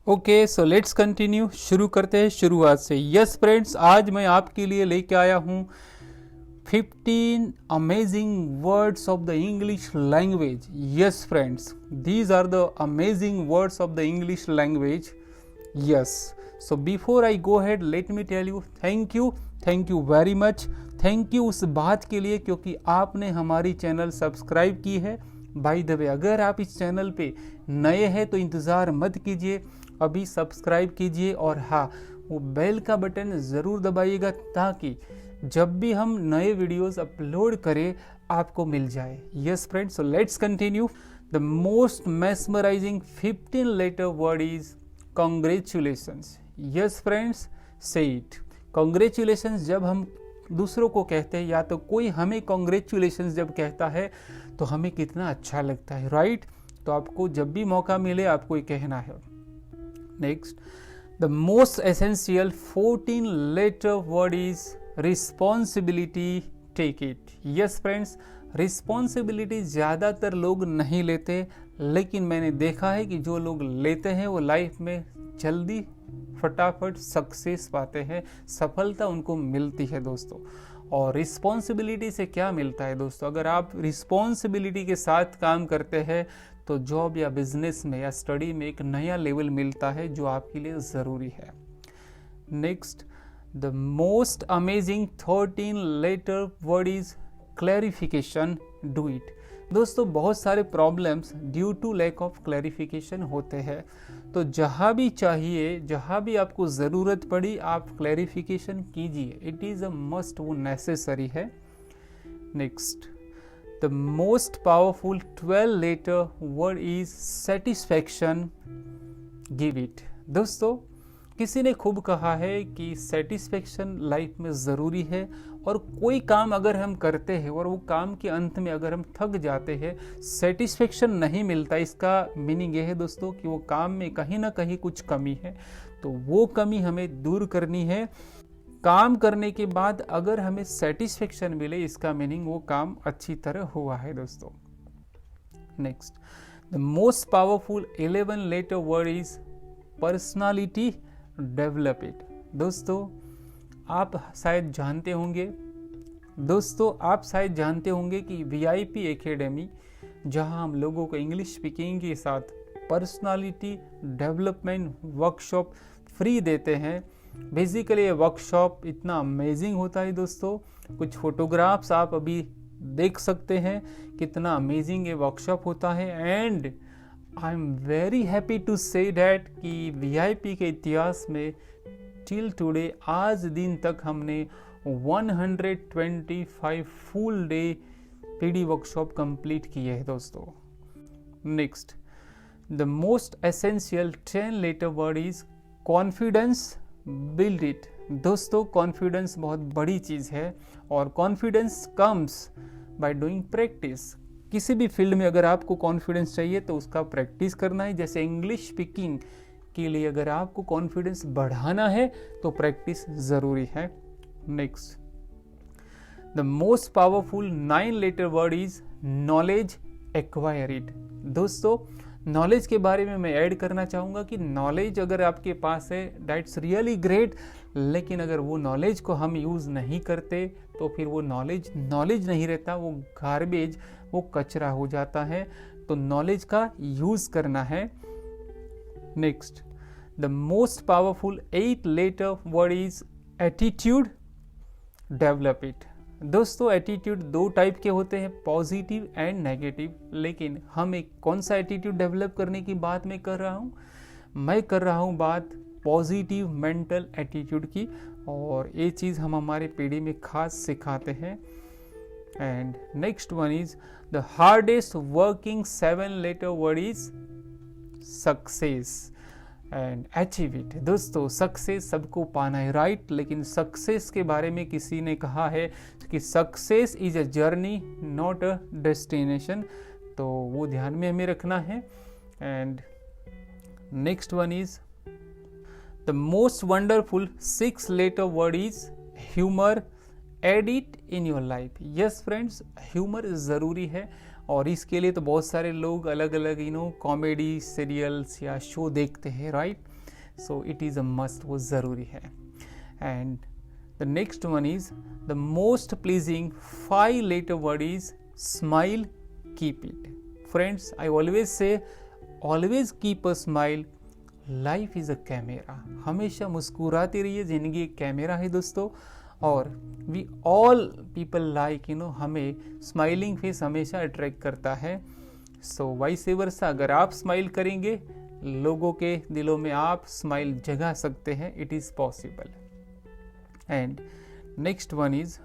Okay so let's continue. शुरू करते हैं शुरुआत से। यस फ्रेंड्स, आज मैं आपके लिए लेके आया हूँ 15 amazing words of the English language. Yes friends, these are the amazing words of the English language. Yes, so before I go head let me tell you thank you very much. Thank you उस बात के लिए क्योंकि आपने हमारी channel subscribe की है। By the way, अगर आप इस चैनल पे नए हैं तो इंतज़ार मत कीजिए, अभी सब्सक्राइब कीजिए और हाँ, वो बेल का बटन ज़रूर दबाइएगा ताकि जब भी हम नए वीडियोस अपलोड करें आपको मिल जाए। Yes friends, so let's continue. The most mesmerising 15 letter word is congratulations. Yes friends, say it. Congratulations जब हम दूसरों को कहते हैं या तो कोई हमें कॉन्ग्रेचुलेशंस जब कहता है तो हमें कितना अच्छा लगता है, राइट? तो आपको जब भी मौका मिले आपको ये कहना है। Next, the most essential 14 letter word is responsibility. Take it. Yes friends, responsibility ज़्यादातर लोग नहीं लेते, लेकिन मैंने देखा है कि जो लोग लेते हैं वो लाइफ में जल्दी फटाफट सक्सेस पाते हैं, सफलता उनको मिलती है दोस्तों। और रिस्पॉन्सिबिलिटी से क्या मिलता है दोस्तों? अगर आप रिस्पॉन्सिबिलिटी के साथ काम करते हैं तो जॉब या बिजनेस में या स्टडी में एक नया लेवल मिलता है जो आपके लिए ज़रूरी है। Next, the most amazing 13 letter word is clarification. Do it. दोस्तों, बहुत सारे problems due to lack of clarification होते हैं, तो जहाँ भी चाहिए, जहाँ भी आपको ज़रूरत पड़ी, आप क्लैरिफिकेशन कीजिए। इट इज़ अ मस्ट, वो नेसेसरी है। Next, the most powerful 12 letter word is satisfaction. Give it. दोस्तों, किसी ने खूब कहा है कि सेटिस्फैक्शन लाइफ में ज़रूरी है, और कोई काम अगर हम करते हैं और वो काम के अंत में अगर हम थक जाते हैं, सेटिस्फैक्शन नहीं मिलता, इसका मीनिंग ये है दोस्तों कि वो काम में कहीं ना कहीं कुछ कमी है, तो वो कमी हमें दूर करनी है। काम करने के बाद अगर हमें सेटिस्फैक्शन मिले, इसका मीनिंग वो काम अच्छी तरह हुआ है दोस्तों। Next, the most powerful 11 letter word is personality. Develop it. दोस्तों, आप शायद जानते होंगे कि VIP एकेडमी, जहां हम लोगों को इंग्लिश स्पीकिंग के साथ पर्सनालिटी डेवलपमेंट वर्कशॉप फ्री देते हैं। बेसिकली ये वर्कशॉप इतना अमेजिंग होता है दोस्तों, कुछ फोटोग्राफ्स आप अभी देख सकते हैं कितना अमेजिंग ये वर्कशॉप होता है। And I am very happy to say that कि VIP के इतिहास में टिल टुडे, आज दिन तक हमने 125 full day PD workshop complete किए हैं दोस्तों। Next, the most essential 10 letter word is confidence. Build it. दोस्तों, कॉन्फिडेंस बहुत बड़ी चीज़ है और confidence comes by doing practice. किसी भी फील्ड में अगर आपको कॉन्फिडेंस चाहिए तो उसका प्रैक्टिस करना है। जैसे इंग्लिश स्पीकिंग के लिए अगर आपको कॉन्फिडेंस बढ़ाना है तो प्रैक्टिस ज़रूरी है। Next, the most powerful 9 letter word is knowledge. Acquire it. दोस्तों, नॉलेज के बारे में मैं ऐड करना चाहूँगा कि नॉलेज अगर आपके पास है दैट्स रियली ग्रेट, लेकिन अगर वो नॉलेज को हम यूज़ नहीं करते तो फिर वो नॉलेज नहीं रहता, वो गार्बेज, वो कचरा हो जाता है। तो नॉलेज का यूज़ करना है। Next, the most powerful 8 letter word is attitude. Develop it. दोस्तों, एटीट्यूड 2 टाइप के होते हैं, पॉजिटिव एंड नेगेटिव, लेकिन हम एक कौन सा एटीट्यूड डेवलप करने की बात मैं कर रहा हूँ बात पॉजिटिव मेंटल एटीट्यूड की, और ये चीज़ हम हमारे पीढ़ी में खास सिखाते हैं। And next one is the hardest working 7 letter word is success and achieve it. दोस्तों, सक्सेस सबको पाना है, राइट? लेकिन सक्सेस के बारे में किसी ने कहा है कि success is a journey not a destination, तो वो ध्यान में हमें रखना है। And next one is the most wonderful 6 letter word is humour. Add it in your life. Yes friends, humour ज़रूरी है और इसके लिए तो बहुत सारे लोग अलग अलग कॉमेडी सीरियल्स या शो देखते हैं, right? So it is a must, वो ज़रूरी है. And the next one is the most pleasing 5 letter word is smile, keep it. Friends, I always say always keep a smile. Life is a camera. हमेशा मुस्कुराते रहिए, जिंदगी एक camera है दोस्तों. और वी ऑल पीपल लाइक हमें smiling face हमेशा अट्रैक्ट करता है. सो वाइस वर्सा, अगर आप स्माइल करेंगे लोगों के दिलों में आप स्माइल जगा सकते हैं. It is possible. And next one is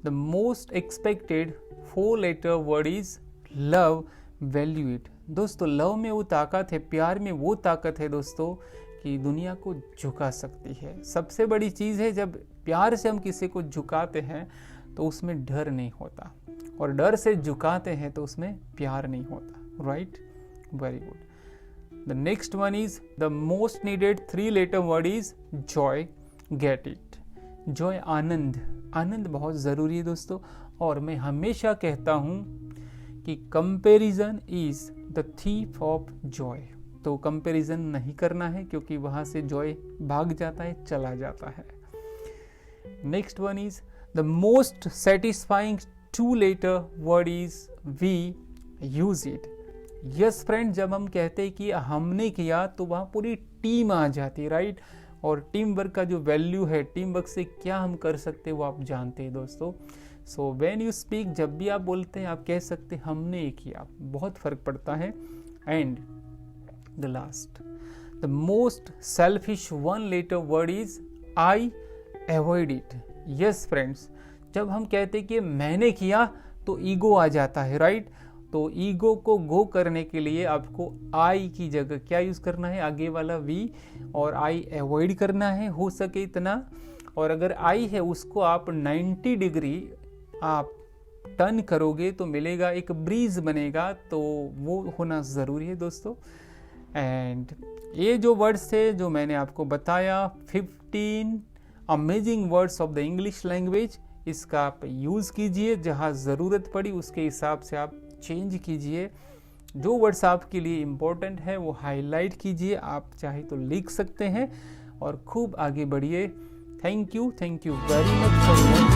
the most expected 4 letter word is love, value it. दोस्तों लव में वो ताकत है, प्यार में वो ताकत है दोस्तों कि दुनिया को झुका सकती है. सबसे बड़ी चीज़ है, जब प्यार से हम किसी को झुकाते हैं तो उसमें डर नहीं होता, और डर से झुकाते हैं तो उसमें प्यार नहीं होता. Right, very good. The next one is the most needed 3 letter word is joy, get it. Joy, आनंद. आनंद बहुत ज़रूरी है दोस्तों. और मैं हमेशा कहता हूँ कि comparison is the thief of Joy. तो कंपैरिजन नहीं करना है, क्योंकि वहाँ से जॉय भाग जाता है, चला जाता है. Next one is the most satisfying 2 letter word is we use it. Yes friend, जब हम कहते हैं कि हमने किया तो वहाँ पूरी टीम आ जाती है. राइट, और टीम वर्क का जो वैल्यू है, टीम वर्क से क्या हम कर सकते हैं वो आप जानते हैं दोस्तों. सो व्हेन यू स्पीक, जब भी आप बोलते हैं आप कह सकते हैं हमने ये किया, बहुत फर्क पड़ता है. And the last, the most selfish 1 letter word is I avoid it. Yes friends, जब हम कहते हैं कि मैंने किया तो ईगो आ जाता है. राइट, तो ईगो को गो करने के लिए आपको आई की जगह क्या यूज़ करना है, आगे वाला वी, और आई अवॉइड करना है हो सके इतना. और अगर आई है उसको आप 90 डिग्री आप टर्न करोगे तो मिलेगा, एक ब्रीज बनेगा, तो वो होना ज़रूरी है दोस्तों. एंड ये जो वर्ड्स थे जो मैंने आपको बताया, 15 amazing words of the English language, इसका आप यूज़ कीजिए. जहाँ ज़रूरत पड़ी उसके हिसाब से आप चेंज कीजिए. जो वर्ड्स आपके लिए इम्पोर्टेंट है वो हाईलाइट कीजिए. आप चाहे तो लिख सकते हैं और खूब आगे बढ़िए. Thank you very much for